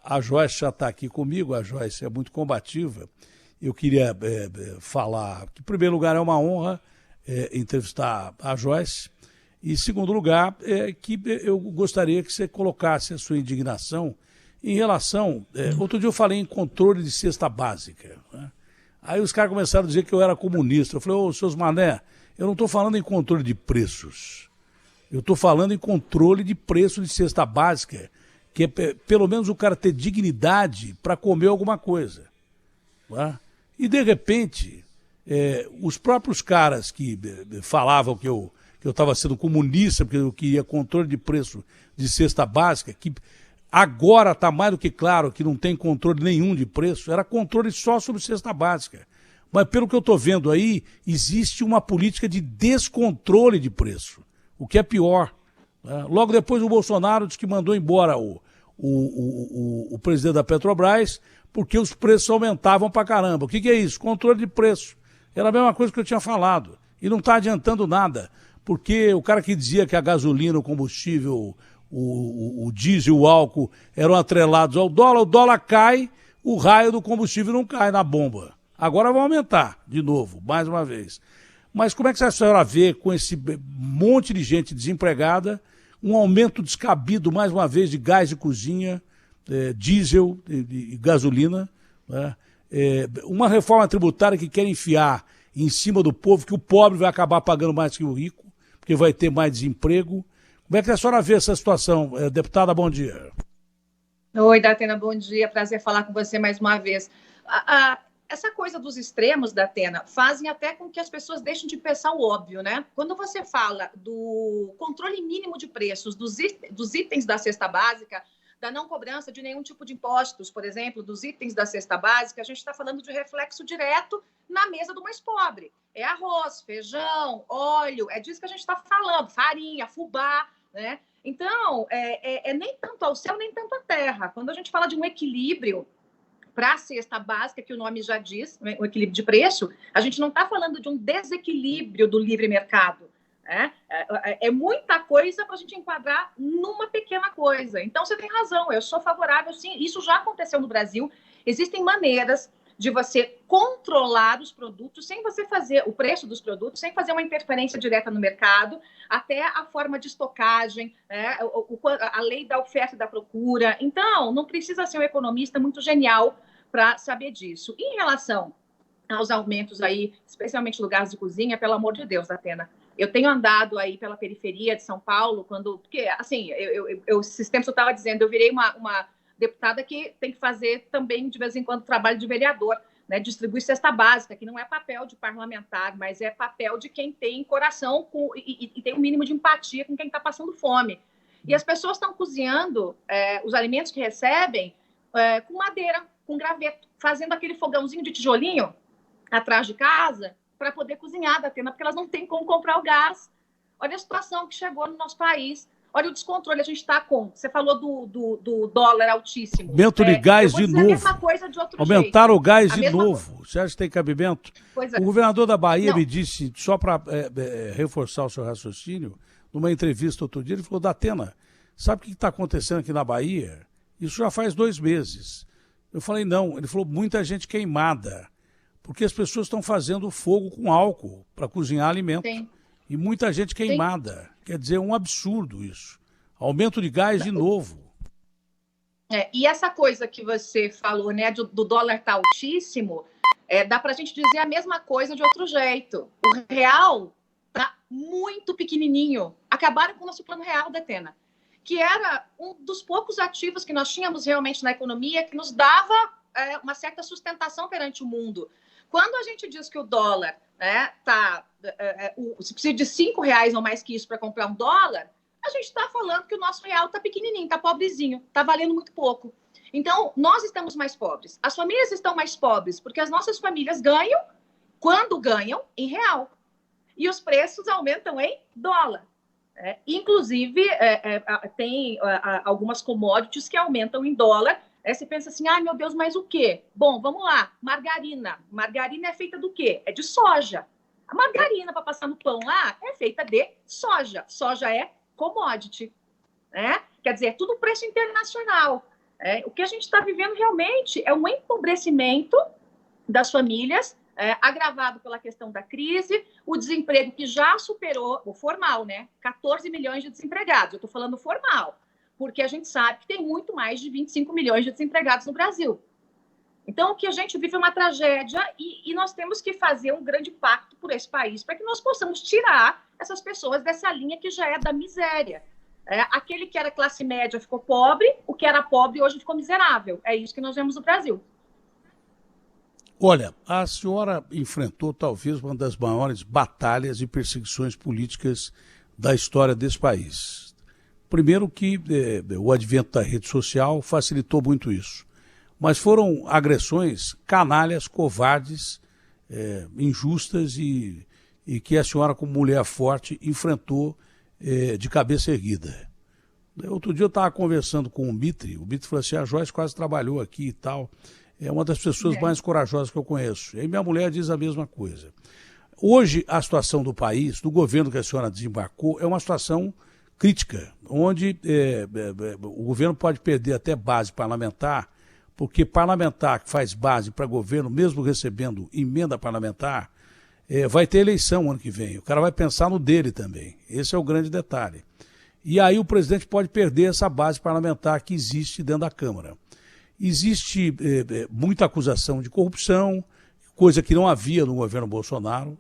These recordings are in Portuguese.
A Joyce já está aqui comigo, a Joyce é muito combativa. Eu queria falar que, em primeiro lugar, é uma honra entrevistar a Joyce. E, em segundo lugar, que eu gostaria que você colocasse a sua indignação em relação... outro dia eu falei em controle de cesta básica, né? Aí os caras começaram a dizer que eu era comunista. Eu falei, ô, seus mané, eu não estou falando em controle de preços. Eu estou falando em controle de preço de cesta básica, que é pelo menos o cara ter dignidade para comer alguma coisa. Tá? E, de repente, os próprios caras que falavam que eu estava sendo comunista, porque eu queria controle de preço de cesta básica, que agora está mais do que claro que não tem controle nenhum de preço, era controle só sobre cesta básica. Mas, pelo que eu estou vendo aí, existe uma política de descontrole de preço, o que é pior. Né? Logo depois o Bolsonaro disse que mandou embora o presidente da Petrobras porque os preços aumentavam pra caramba. O que é isso? Controle de preço. Era a mesma coisa que eu tinha falado. E não está adiantando nada, porque o cara que dizia que a gasolina, o combustível, o diesel, o álcool eram atrelados ao dólar, o dólar cai, o raio do combustível não cai na bomba. Agora vai aumentar de novo, mais uma vez. Mas como é que a senhora vê com esse monte de gente desempregada, um aumento descabido, mais uma vez, de gás de cozinha, diesel e gasolina, né? Uma reforma tributária que quer enfiar em cima do povo, que o pobre vai acabar pagando mais que o rico, porque vai ter mais desemprego. Como é que a senhora vê essa situação? Deputada, bom dia. Oi, Datena, bom dia. Prazer falar com você mais uma vez. Essa coisa dos extremos, Datena, fazem até com que as pessoas deixem de pensar o óbvio, né? Quando você fala do controle mínimo de preços dos itens da cesta básica, da não cobrança de nenhum tipo de impostos, por exemplo, dos itens da cesta básica, a gente está falando de reflexo direto na mesa do mais pobre. É arroz, feijão, óleo, é disso que a gente está falando, farinha, fubá, né? Então, nem tanto ao céu, nem tanto à terra. Quando a gente fala de um equilíbrio para a cesta básica, que o nome já diz, o equilíbrio de preço, a gente não está falando de um desequilíbrio do livre mercado. É muita coisa para a gente enquadrar numa pequena coisa. Então, você tem razão, eu sou favorável, sim. Isso já aconteceu no Brasil. Existem maneiras de você controlar os produtos sem você fazer o preço dos produtos, sem fazer uma interferência direta no mercado, até a forma de estocagem, né? A lei da oferta e da procura. Então, não precisa ser um economista muito genial para saber disso. E em relação aos aumentos aí, especialmente no gás de cozinha, pelo amor de Deus, Atena, eu tenho andado aí pela periferia de São Paulo, porque, assim, esses tempos eu estava dizendo, eu virei uma deputada que tem que fazer também, de vez em quando, trabalho de vereador, né? Distribuir cesta básica, que não é papel de parlamentar, mas é papel de quem tem coração e tem um mínimo de empatia com quem está passando fome. E as pessoas estão cozinhando os alimentos que recebem com madeira, com graveto, fazendo aquele fogãozinho de tijolinho atrás de casa para poder cozinhar, Datena, porque elas não têm como comprar o gás. Olha a situação que chegou no nosso país. Olha o descontrole, a gente está com... Você falou do dólar altíssimo. Aumento de gás de novo. A mesma coisa de outro Aumentaram jeito. o gás de novo. Você acha que tem cabimento? O governador da Bahia me disse, só para reforçar o seu raciocínio, numa entrevista outro dia, ele falou, Datena, sabe o que está acontecendo aqui na Bahia? Isso já faz 2 meses. Eu falei, não. Ele falou, muita gente queimada, porque as pessoas estão fazendo fogo com álcool para cozinhar alimento. Sim. E muita gente queimada. Sim. Quer dizer, é um absurdo isso. Aumento de gás de novo. E essa coisa que você falou, né, do dólar estar altíssimo, dá para a gente dizer a mesma coisa de outro jeito. O real está muito pequenininho. Acabaram com o nosso plano real, Datena, que era um dos poucos ativos que nós tínhamos realmente na economia, que nos dava uma certa sustentação perante o mundo. Quando a gente diz que o dólar, né, se precisa de R$5 ou mais que isso para comprar um dólar, a gente está falando que o nosso real está pequenininho, está pobrezinho, está valendo muito pouco. Então, nós estamos mais pobres. As famílias estão mais pobres, porque as nossas famílias ganham, quando ganham, em real. E os preços aumentam em dólar. Inclusive, tem algumas commodities que aumentam em dólar. Você pensa assim, ai meu Deus, mas o quê? Bom, vamos lá, margarina. Margarina é feita do quê? É de soja. A margarina para passar no pão lá é feita de soja. Soja é commodity. né? Quer dizer, é tudo preço internacional. O que a gente está vivendo realmente é um empobrecimento das famílias, agravado pela questão da crise, o desemprego que já superou o formal, né? 14 milhões de desempregados. Eu estou falando formal, porque a gente sabe que tem muito mais de 25 milhões de desempregados no Brasil. Então, o que a gente vive é uma tragédia e nós temos que fazer um grande pacto por esse país para que nós possamos tirar essas pessoas dessa linha que já é da miséria. Aquele que era classe média ficou pobre, o que era pobre hoje ficou miserável. É isso que nós vemos no Brasil. Olha, a senhora enfrentou talvez uma das maiores batalhas e perseguições políticas da história desse país. Primeiro que o advento da rede social facilitou muito isso. Mas foram agressões canalhas, covardes, injustas e que a senhora, como mulher forte, enfrentou de cabeça erguida. Outro dia eu estava conversando com o Mitre falou assim, a Joyce quase trabalhou aqui e tal, é uma das pessoas mais corajosas que eu conheço. E aí minha mulher diz a mesma coisa. Hoje, a situação do país, do governo que a senhora desembarcou, é uma situação crítica, onde o governo pode perder até base parlamentar, porque parlamentar que faz base para governo, mesmo recebendo emenda parlamentar, vai ter eleição ano que vem. O cara vai pensar no dele também. Esse é o grande detalhe. E aí o presidente pode perder essa base parlamentar que existe dentro da Câmara. Existe muita acusação de corrupção, coisa que não havia no governo Bolsonaro.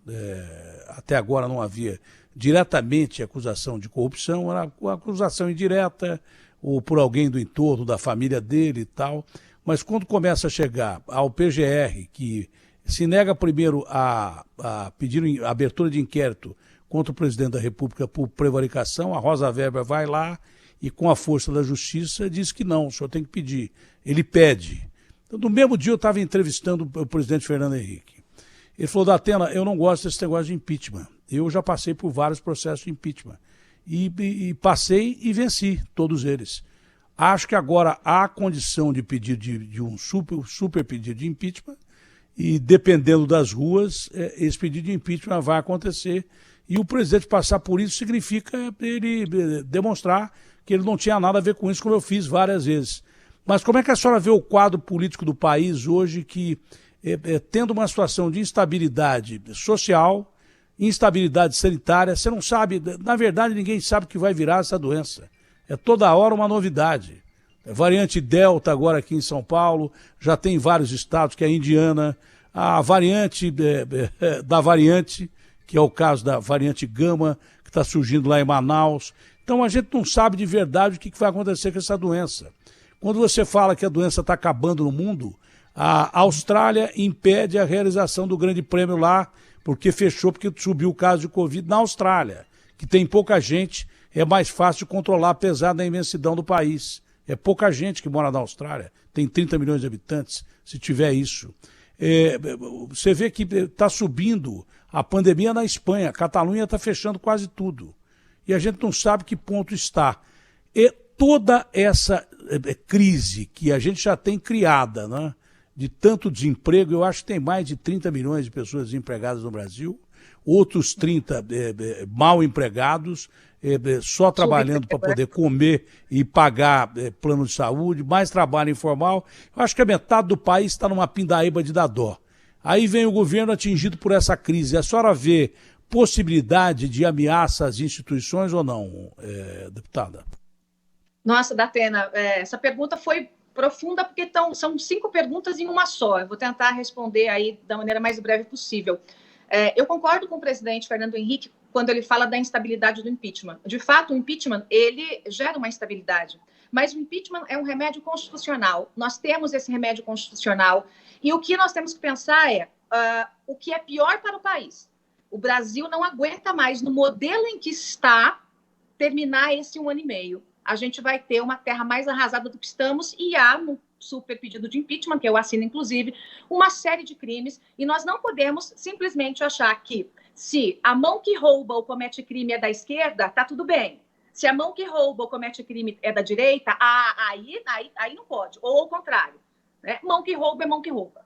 Até agora não havia diretamente acusação de corrupção, era uma acusação indireta, ou por alguém do entorno, da família dele e tal. Mas quando começa a chegar ao PGR, que se nega primeiro a pedir a abertura de inquérito contra o presidente da República por prevaricação, a Rosa Weber vai lá e, com a força da justiça, diz que não, o senhor tem que pedir. Ele pede. Então, no mesmo dia eu estava entrevistando o presidente Fernando Henrique. Ele falou, Datena, eu não gosto desse negócio de impeachment. Eu já passei por vários processos de impeachment. E passei e venci todos eles. Acho que agora há condição de pedir de um super pedido de impeachment e, dependendo das ruas, esse pedido de impeachment vai acontecer. E o presidente passar por isso significa ele demonstrar que ele não tinha nada a ver com isso, como eu fiz várias vezes. Mas como é que a senhora vê o quadro político do país hoje que, tendo uma situação de instabilidade social, instabilidade sanitária, você não sabe, na verdade ninguém sabe o que vai virar essa doença. É toda hora uma novidade. A variante Delta agora aqui em São Paulo, já tem vários estados, que é a Indiana, a variante da variante, que é o caso da variante Gama, que está surgindo lá em Manaus. Então a gente não sabe de verdade o que vai acontecer com essa doença. Quando você fala que a doença está acabando no mundo, a Austrália impede a realização do Grande Prêmio lá, porque fechou, porque subiu o caso de Covid na Austrália, que tem pouca gente. É mais fácil de controlar, apesar da imensidão do país. É pouca gente que mora na Austrália, tem 30 milhões de habitantes, se tiver isso. Você vê que está subindo a pandemia na Espanha, a Catalunha está fechando quase tudo. E a gente não sabe que ponto está. E toda essa crise que a gente já tem criada, né, de tanto desemprego, eu acho que tem mais de 30 milhões de pessoas desempregadas no Brasil, outros 30 mal empregados, só trabalhando para poder comer e pagar plano de saúde, mais trabalho informal. Eu acho que a metade do país está numa pindaíba de dar dó. Aí vem o governo atingido por essa crise. A senhora vê possibilidade de ameaça às instituições ou não, deputada? Nossa, Datena, essa pergunta foi profunda, porque são 5 perguntas em uma só. Eu vou tentar responder aí da maneira mais breve possível. Eu concordo com o presidente Fernando Henrique quando ele fala da instabilidade do impeachment. De fato, o impeachment, ele gera uma instabilidade. Mas o impeachment é um remédio constitucional. Nós temos esse remédio constitucional. E o que nós temos que pensar é o que é pior para o país. O Brasil não aguenta mais, no modelo em que está, terminar esse 1 ano e meio. A gente vai ter uma terra mais arrasada do que estamos e há no super pedido de impeachment, que eu assino, inclusive, uma série de crimes, e nós não podemos simplesmente achar que se a mão que rouba ou comete crime é da esquerda, está tudo bem. Se a mão que rouba ou comete crime é da direita, aí não pode, ou ao contrário. Né? Mão que rouba é mão que rouba.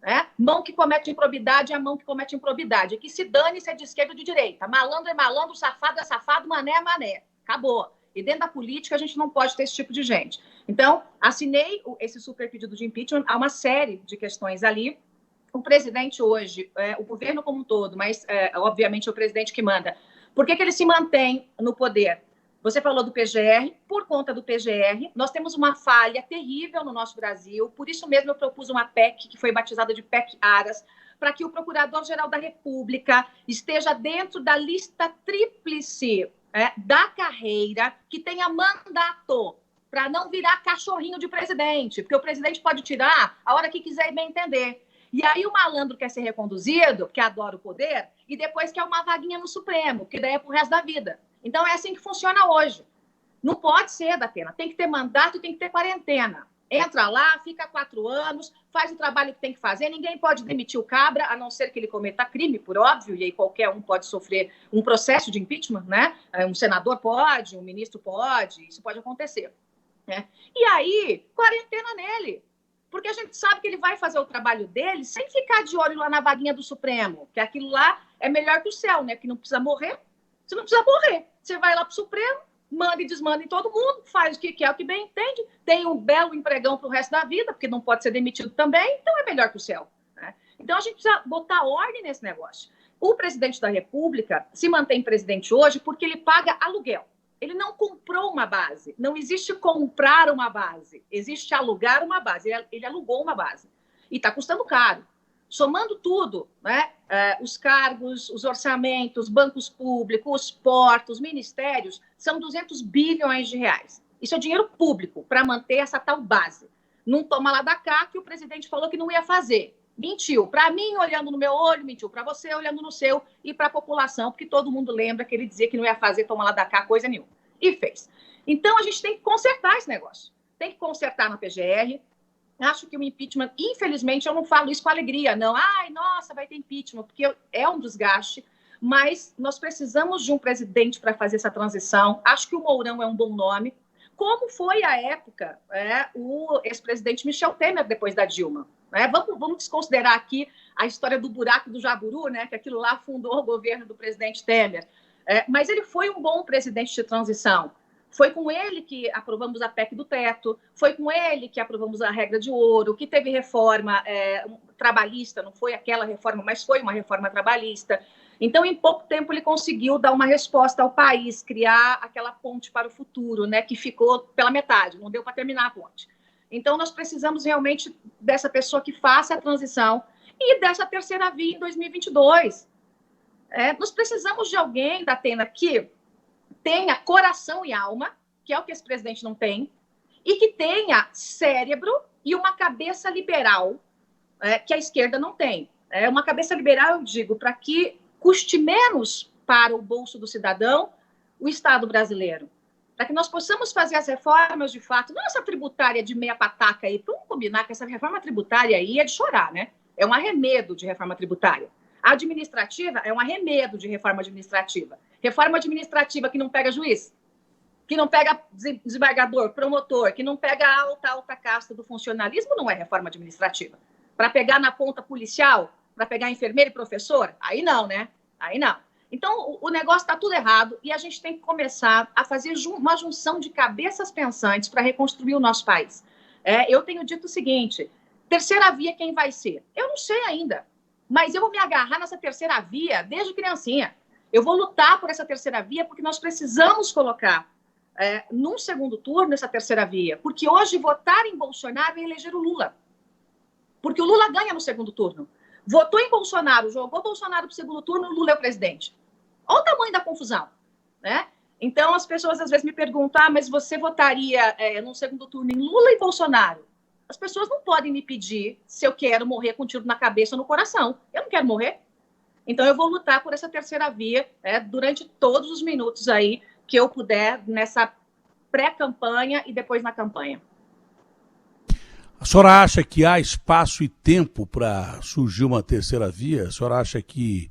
Né? Mão que comete improbidade é a mão que comete improbidade. Que se dane se é de esquerda ou de direita. Malandro é malandro, safado é safado, mané é mané. Acabou. E dentro da política a gente não pode ter esse tipo de gente. Então, assinei esse super pedido de impeachment. Há uma série de questões ali. O presidente hoje, o governo como um todo, mas obviamente é o presidente que manda. Por que ele se mantém no poder? Você falou do PGR. Por conta do PGR, nós temos uma falha terrível no nosso Brasil. Por isso mesmo eu propus uma PEC, que foi batizada de PEC Aras, para que o Procurador-Geral da República esteja dentro da lista tríplice da carreira, que tenha mandato, para não virar cachorrinho de presidente, porque o presidente pode tirar a hora que quiser e bem entender. E aí o malandro quer ser reconduzido, porque adora o poder, e depois quer uma vaguinha no Supremo, que daí é pro resto da vida. Então é assim que funciona hoje. Não pode ser, Datena. Tem que ter mandato e tem que ter quarentena. Entra lá, fica 4 anos, faz o trabalho que tem que fazer. Ninguém pode demitir o cabra, a não ser que ele cometa crime, por óbvio, e aí qualquer um pode sofrer um processo de impeachment, né? Um senador pode, um ministro pode, isso pode acontecer. Né? E aí, quarentena nele. Porque a gente sabe que ele vai fazer o trabalho dele sem ficar de olho lá na vaguinha do Supremo, que aquilo lá é melhor que o céu, né? Que não precisa morrer. Você não precisa morrer. Você vai lá para o Supremo, manda e desmanda em todo mundo, faz o que quer, o que bem entende, tem um belo empregão para o resto da vida, porque não pode ser demitido também, então é melhor que o céu. Né? Então a gente precisa botar ordem nesse negócio. O presidente da República se mantém presidente hoje porque ele paga aluguel. Ele não comprou uma base. Não existe comprar uma base. Existe alugar uma base. Ele alugou uma base. E está custando caro. Somando tudo, né? Os cargos, os orçamentos, bancos públicos, os portos, ministérios, são 200 bilhões de reais. Isso é dinheiro público para manter essa tal base. Não toma lá da cá que o presidente falou que não ia fazer. Mentiu para mim, olhando no meu olho, mentiu para você, olhando no seu, e para a população, porque todo mundo lembra que ele dizia que não ia fazer, toma lá da cá, coisa nenhuma. E fez. Então, a gente tem que consertar esse negócio. Tem que consertar na PGR. Acho que o impeachment, infelizmente, eu não falo isso com alegria, não. Ai, nossa, vai ter impeachment, porque é um desgaste, mas nós precisamos de um presidente para fazer essa transição. Acho que o Mourão é um bom nome. Como foi à época o ex-presidente Michel Temer depois da Dilma. Né? Vamos desconsiderar aqui a história do buraco do Jaburu, né? Que aquilo lá fundou o governo do presidente Temer. Mas ele foi um bom presidente de transição. Foi com ele que aprovamos a PEC do teto, foi com ele que aprovamos a regra de ouro, que teve reforma trabalhista, não foi aquela reforma, mas foi uma reforma trabalhista. Então, em pouco tempo, ele conseguiu dar uma resposta ao país, criar aquela ponte para o futuro, né, que ficou pela metade, não deu para terminar a ponte. Então, nós precisamos realmente dessa pessoa que faça a transição e dessa terceira via em 2022. Nós precisamos de alguém, Datena, que tenha coração e alma, que é o que esse presidente não tem, e que tenha cérebro e uma cabeça liberal, que a esquerda não tem. Uma cabeça liberal, eu digo, para que custe menos para o bolso do cidadão o Estado brasileiro. Para que nós possamos fazer as reformas de fato, não essa tributária de meia pataca aí, vamos combinar que essa reforma tributária aí é de chorar, né? É um arremedo de reforma tributária. A administrativa é um arremedo de reforma administrativa. Reforma administrativa que não pega juiz, que não pega desembargador, promotor, que não pega a alta casta do funcionalismo, não é reforma administrativa. Para pegar na ponta policial, para pegar enfermeiro e professor, aí não, né? Aí não. Então, o negócio está tudo errado e a gente tem que começar a fazer uma junção de cabeças pensantes para reconstruir o nosso país. Eu tenho dito o seguinte, terceira via quem vai ser? Eu não sei ainda, mas eu vou me agarrar nessa terceira via desde criancinha. Eu vou lutar por essa terceira via porque nós precisamos colocar num segundo turno essa terceira via. Porque hoje votar em Bolsonaro é eleger o Lula. Porque o Lula ganha no segundo turno. Votou em Bolsonaro, jogou Bolsonaro para o segundo turno, o Lula é o presidente. Olha o tamanho da confusão. Né? Então, as pessoas às vezes me perguntam, mas você votaria no segundo turno em Lula e Bolsonaro? As pessoas não podem me pedir se eu quero morrer com um tiro na cabeça ou no coração. Eu não quero morrer. Então, eu vou lutar por essa terceira via durante todos os minutos aí que eu puder nessa pré-campanha e depois na campanha. A senhora acha que há espaço e tempo para surgir uma terceira via? A senhora acha que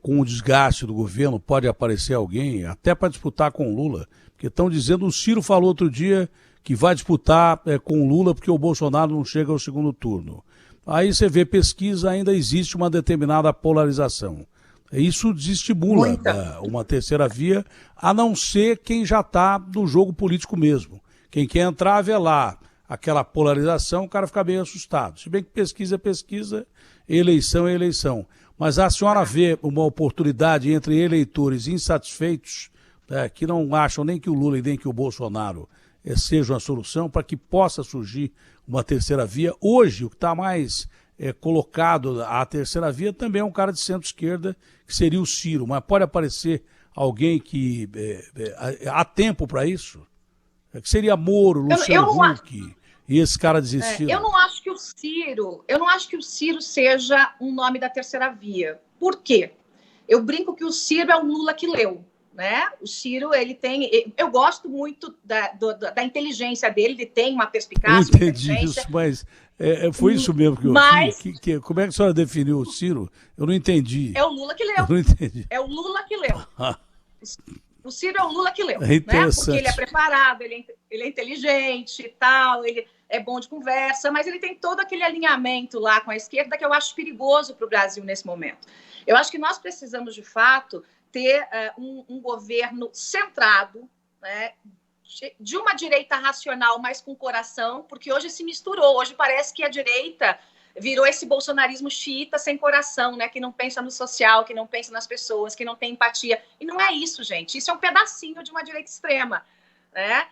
com o desgaste do governo pode aparecer alguém, até para disputar com o Lula? Porque estão dizendo, o Ciro falou outro dia que vai disputar com o Lula porque o Bolsonaro não chega ao segundo turno. Aí você vê pesquisa, ainda existe uma determinada polarização. Isso desestimula uma terceira via, a não ser quem já está no jogo político mesmo. Quem quer entrar, vê lá aquela polarização, o cara fica bem assustado. Se bem que pesquisa é pesquisa, eleição é eleição. Mas a senhora vê uma oportunidade entre eleitores insatisfeitos, que não acham nem que o Lula e nem que o Bolsonaro sejam a solução, para que possa surgir uma terceira via. Hoje, o que está mais colocado à terceira via também é um cara de centro-esquerda, que seria o Ciro. Mas pode aparecer alguém que há tempo para isso? Que seria Moro, Luciano Huck, e esse cara desistiu. Eu não acho que o Ciro seja um nome da terceira via. Por quê? Eu brinco que o Ciro é o Lula que leu, né? O Ciro, ele tem... Eu gosto muito da inteligência dele, ele tem uma perspicácia. Eu entendi isso, mas foi isso mesmo que eu vi. Como é que a senhora definiu o Ciro? Eu não entendi. É o Lula que leu. Eu não entendi. É o Lula que leu. O Ciro é o Lula que leu, né? Porque ele é preparado, ele é inteligente e tal, ele é bom de conversa, mas ele tem todo aquele alinhamento lá com a esquerda que eu acho perigoso para o Brasil nesse momento. Eu acho que nós precisamos, de fato, ter um governo centrado, né, de uma direita racional, mas com coração, porque hoje se misturou, hoje parece que a direita virou esse bolsonarismo xiita sem coração, né? Que não pensa no social, que não pensa nas pessoas, que não tem empatia. E não é isso, gente. Isso é um pedacinho de uma direita extrema, né?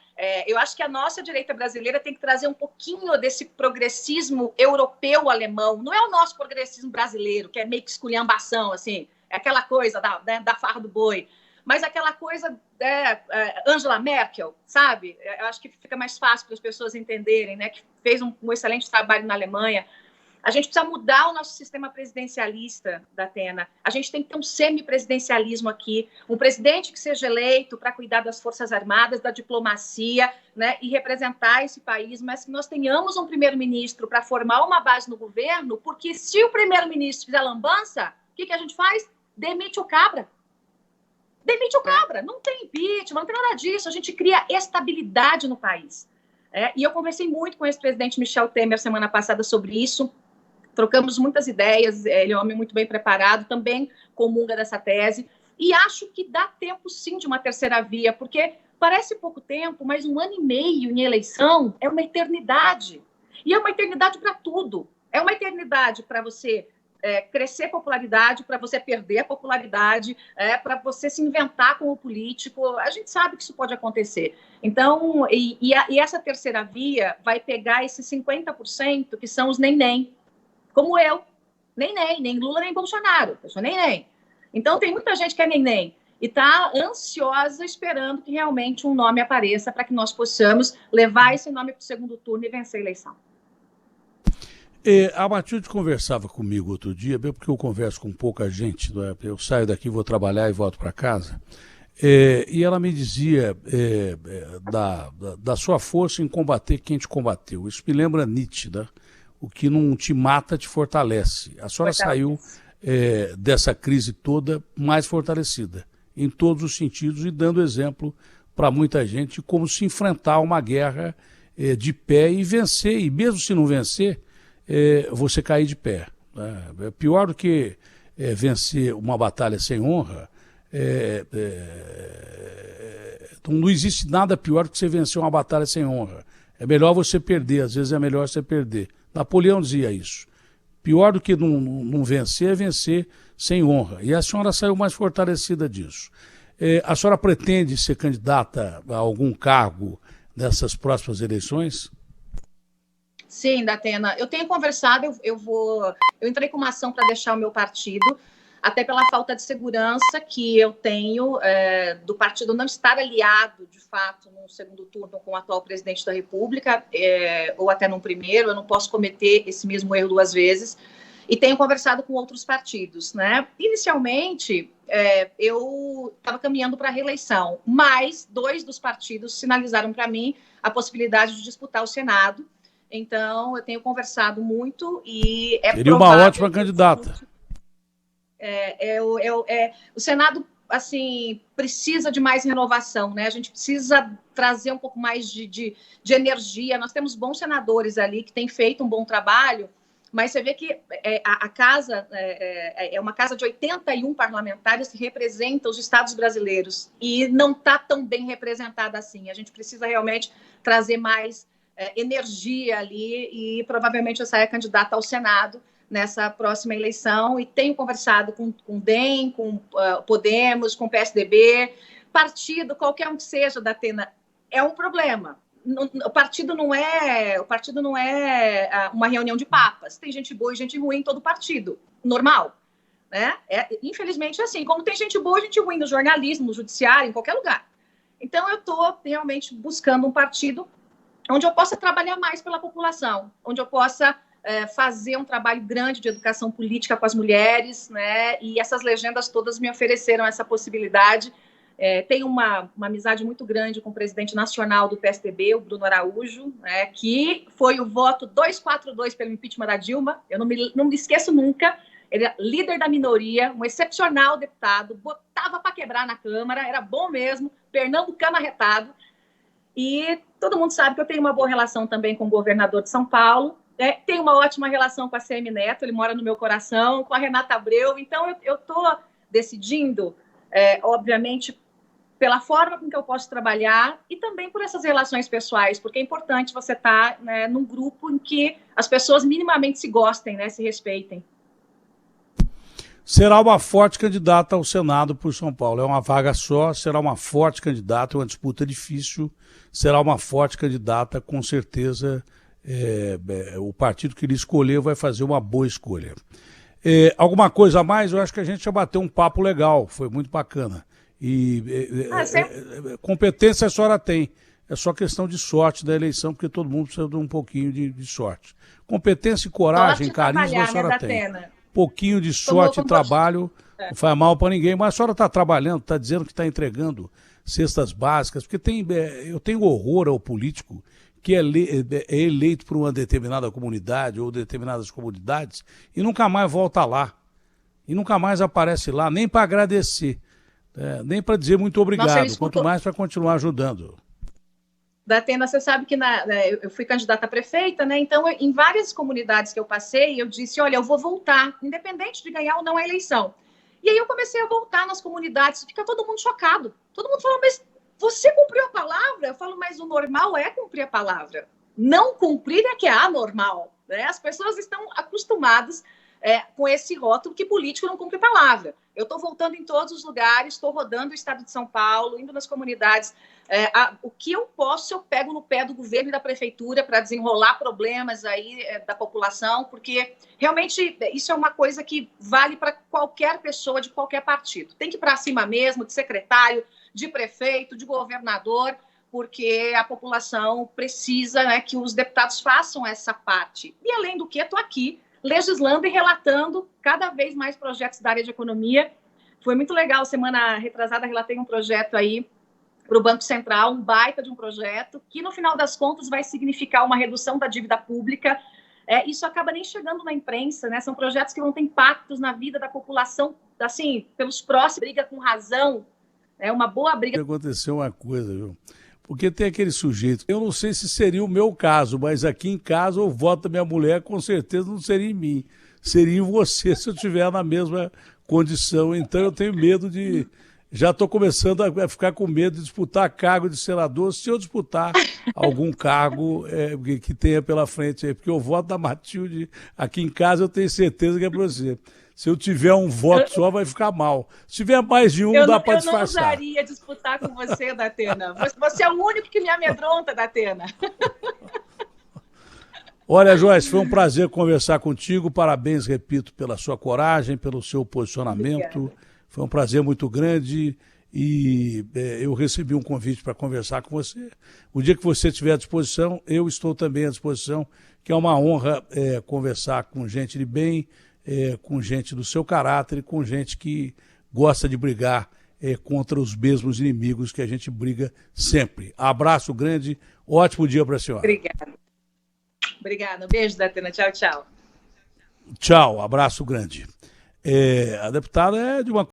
Eu acho que a nossa direita brasileira tem que trazer um pouquinho desse progressismo europeu-alemão. Não é o nosso progressismo brasileiro, que é meio que esculhambação, assim. É aquela coisa da farra do boi. Mas aquela coisa Angela Merkel, sabe? Eu acho que fica mais fácil para as pessoas entenderem, né? Que fez um excelente trabalho na Alemanha. A gente precisa mudar o nosso sistema presidencialista, Datena. A gente tem que ter um semipresidencialismo aqui, um presidente que seja eleito para cuidar das Forças Armadas, da diplomacia, né, e representar esse país, mas que nós tenhamos um primeiro-ministro para formar uma base no governo, porque se o primeiro-ministro fizer lambança, o que a gente faz? Demite o cabra. Demite o cabra. Não tem impeachment, não tem nada disso. A gente cria estabilidade no país. E eu conversei muito com o ex-presidente Michel Temer semana passada sobre isso. Trocamos muitas ideias, ele é um homem muito bem preparado, também comunga dessa tese, e acho que dá tempo sim de uma terceira via, porque parece pouco tempo, mas 1 ano e meio em eleição é uma eternidade, e é uma eternidade para tudo, é uma eternidade para você crescer popularidade, para você perder a popularidade, para você se inventar como político, a gente sabe que isso pode acontecer. Então, e essa terceira via vai pegar esses 50% que são os nem-nem, como eu, nem Lula, nem Bolsonaro, eu sou nem. Então, tem muita gente que é nem, e está ansiosa esperando que realmente um nome apareça para que nós possamos levar esse nome para o segundo turno e vencer a eleição. A Matilde conversava comigo outro dia, bem porque eu converso com pouca gente, eu saio daqui, vou trabalhar e volto para casa, e ela me dizia da sua força em combater quem te combateu. Isso me lembra Nietzsche, né? O que não te mata te fortalece. A senhora saiu dessa crise toda mais fortalecida, em todos os sentidos, e dando exemplo para muita gente como se enfrentar uma guerra de pé e vencer, e mesmo se não vencer, você cair de pé. É pior do que vencer uma batalha sem honra. Não existe nada pior do que você vencer uma batalha sem honra. É melhor você perder, às vezes é melhor você perder. Napoleão dizia isso. Pior do que não vencer é vencer sem honra. E a senhora saiu mais fortalecida disso. A senhora pretende ser candidata a algum cargo nessas próximas eleições? Sim, Datena. Eu tenho conversado, eu entrei com uma ação para deixar o meu partido, até pela falta de segurança que eu tenho do partido não estar aliado, de fato, no segundo turno com o atual presidente da República, ou até no primeiro. Eu não posso cometer esse mesmo erro 2 vezes. E tenho conversado com outros partidos, né? Inicialmente, eu estava caminhando para a reeleição, mas 2 dos partidos sinalizaram para mim a possibilidade de disputar o Senado. Então, eu tenho conversado muito e seria uma ótima candidata. O Senado, assim, precisa de mais renovação, né? A gente precisa trazer um pouco mais de energia. Nós temos bons senadores ali que têm feito um bom trabalho, mas você vê que a casa é uma casa de 81 parlamentares que representa os estados brasileiros e não está tão bem representada assim. A gente precisa realmente trazer mais energia ali e provavelmente eu saia candidata ao Senado nessa próxima eleição e tenho conversado com o DEM, com Podemos, com o PSDB, partido, qualquer um que seja, Datena, é um problema. O partido não é uma reunião de papas. Tem gente boa e gente ruim em todo partido. Normal. Né? Infelizmente é assim. Como tem gente boa e gente ruim no jornalismo, no judiciário, em qualquer lugar. Então, eu estou realmente buscando um partido onde eu possa trabalhar mais pela população, onde eu possa fazer um trabalho grande de educação política com as mulheres, né? E essas legendas todas me ofereceram essa possibilidade. Tenho uma amizade muito grande com o presidente nacional do PSDB, o Bruno Araújo, né, que foi o voto 242 pelo impeachment da Dilma. Eu não me esqueço nunca. Ele é líder da minoria, um excepcional deputado, botava para quebrar na Câmara, era bom mesmo, pernambucano arretado. E todo mundo sabe que eu tenho uma boa relação também com o governador de São Paulo. Tenho uma ótima relação com a CM Neto, ele mora no meu coração, com a Renata Abreu. Então, eu estou decidindo, obviamente, pela forma com que eu posso trabalhar e também por essas relações pessoais, porque é importante você estar, né, num grupo em que as pessoas minimamente se gostem, né, se respeitem. Será uma forte candidata ao Senado por São Paulo. É uma vaga só, será uma forte candidata, é uma disputa difícil, será uma forte candidata, com certeza o partido que ele escolher vai fazer uma boa escolha. Alguma coisa a mais? Eu acho que a gente já bateu um papo legal, foi muito bacana. Competência a senhora tem, é só questão de sorte da eleição, porque todo mundo precisa de um pouquinho de sorte. Competência e coragem, carisma a senhora tem. Pouquinho de sorte e trabalho não faz mal para ninguém, mas a senhora está trabalhando, está dizendo que está entregando cestas básicas, porque eu tenho horror ao político que é eleito por uma determinada comunidade ou determinadas comunidades e nunca mais volta lá, e nunca mais aparece lá, nem para agradecer, nem para dizer muito obrigado, quanto mais para continuar ajudando. Datena, você sabe que eu fui candidata a prefeita, né? Então, em várias comunidades que eu passei, eu disse, olha, eu vou voltar, independente de ganhar ou não a eleição. E aí eu comecei a voltar nas comunidades, fica todo mundo chocado. Todo mundo falou, mas você cumpriu a palavra? Eu falo, mas o normal é cumprir a palavra. Não cumprir é que é anormal, né? As pessoas estão acostumadas com esse rótulo que político não cumpre palavra. Eu estou voltando em todos os lugares, estou rodando o estado de São Paulo, indo nas comunidades. O que eu posso, eu pego no pé do governo e da prefeitura para desenrolar problemas aí da população, porque realmente isso é uma coisa que vale para qualquer pessoa de qualquer partido. Tem que ir para cima mesmo, de secretário, de prefeito, de governador, porque a população precisa, né, que os deputados façam essa parte. E além do que, estou aqui legislando e relatando cada vez mais projetos da área de economia. Foi muito legal, semana retrasada relatei um projeto aí para o Banco Central, um baita de um projeto, que no final das contas vai significar uma redução da dívida pública. Isso acaba nem chegando na imprensa, né? São projetos que vão ter impactos na vida da população, assim, pelos próximos, briga com razão, uma boa briga. Aconteceu uma coisa, viu? Porque tem aquele sujeito, eu não sei se seria o meu caso, mas aqui em casa o voto da minha mulher com certeza não seria em mim, seria em você se eu estiver na mesma condição. Então eu tenho medo de... Já estou começando a ficar com medo de disputar cargo de senador, se eu disputar algum cargo que tenha pela frente aí, porque o voto da Matilde aqui em casa eu tenho certeza que é para você. Se eu tiver um voto só, vai ficar mal. Se tiver mais de um, dá para disfarçar. Eu não ousaria disputar com você, Datena. Você é o único que me amedronta, Datena. Olha, Joyce, foi um prazer conversar contigo. Parabéns, repito, pela sua coragem, pelo seu posicionamento. Obrigada. Foi um prazer muito grande e eu recebi um convite para conversar com você. O dia que você estiver à disposição, eu estou também à disposição, que é uma honra conversar com gente de bem, com gente do seu caráter e com gente que gosta de brigar contra os mesmos inimigos que a gente briga sempre. Abraço grande, ótimo dia para a senhora. Obrigada. Um beijo, Datena. Tchau, tchau. Tchau, abraço grande. A deputada é de uma